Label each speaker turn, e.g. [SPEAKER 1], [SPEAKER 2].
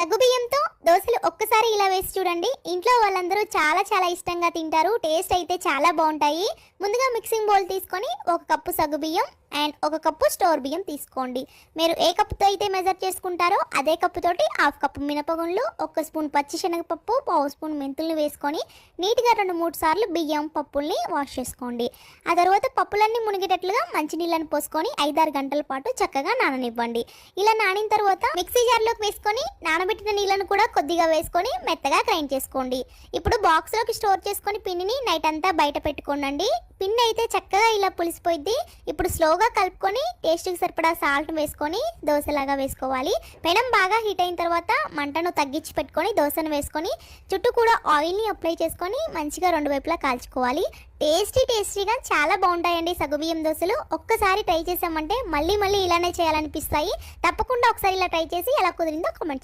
[SPEAKER 1] సగ్గుబియ్యంతో దోసలు ఒక్కసారి ఇలా వేసి చూడండి. ఇంట్లో వాళ్ళందరూ చాలా చాలా ఇష్టంగా తింటారు. టేస్ట్ అయితే చాలా బాగుంటాయి. ముందుగా మిక్సింగ్ బౌల్ తీసుకొని 1 కప్పు సగ్గుబియ్యం అండ్ 1 కప్పు స్టోర్ బియ్యం తీసుకోండి. మీరు ఏ కప్పుతో అయితే మెజర్ చేసుకుంటారో అదే కప్పుతోటి 1/2 కప్పు మినపగుండ్లు, 1 స్పూన్ పచ్చిశనగపప్పు, 1/2 స్పూన్ మెంతుల్ని వేసుకొని నీట్గా 2-3 సార్లు బియ్యం పప్పుల్ని వాష్ చేసుకోండి. ఆ తర్వాత పప్పులన్నీ మునిగేటట్లుగా మంచినీళ్ళని పోసుకొని 5-6 గంటల పాటు చక్కగా నాననివ్వండి. ఇలా నానిన తర్వాత మిక్సీ జార్లోకి వేసుకొని నానబెట్టిన నీళ్ళను కూడా కొద్దిగా వేసుకొని మెత్తగా గ్రైండ్ చేసుకోండి. ఇప్పుడు బాక్స్లోకి స్టోర్ చేసుకొని పిండిని నైట్ అంతా బయట పెట్టుకోండి. పిండి అయితే చక్కగా ఇలా పులిసిపోయింది. ఇప్పుడు స్లోగా కలుపుకొని టేస్ట్కి సరిపడా సాల్ట్ వేసుకొని దోశలాగా వేసుకోవాలి. పెనం బాగా హీట్ అయిన తర్వాత మంటను తగ్గించి పెట్టుకొని దోశను వేసుకొని చుట్టూ కూడా ఆయిల్ని అప్లై చేసుకొని మంచిగా 2 వైపులా కాల్చుకోవాలి. టేస్టీగా చాలా బాగుంటాయండి సగ్గుబియ్యం దోశలు. ఒక్కసారి ట్రై చేసామంటే మళ్ళీ ఇలానే చేయాలనిపిస్తాయి. తప్పకుండా ఒకసారి ఇలా ట్రై చేసి ఎలా కుదిరిందో కామెంట్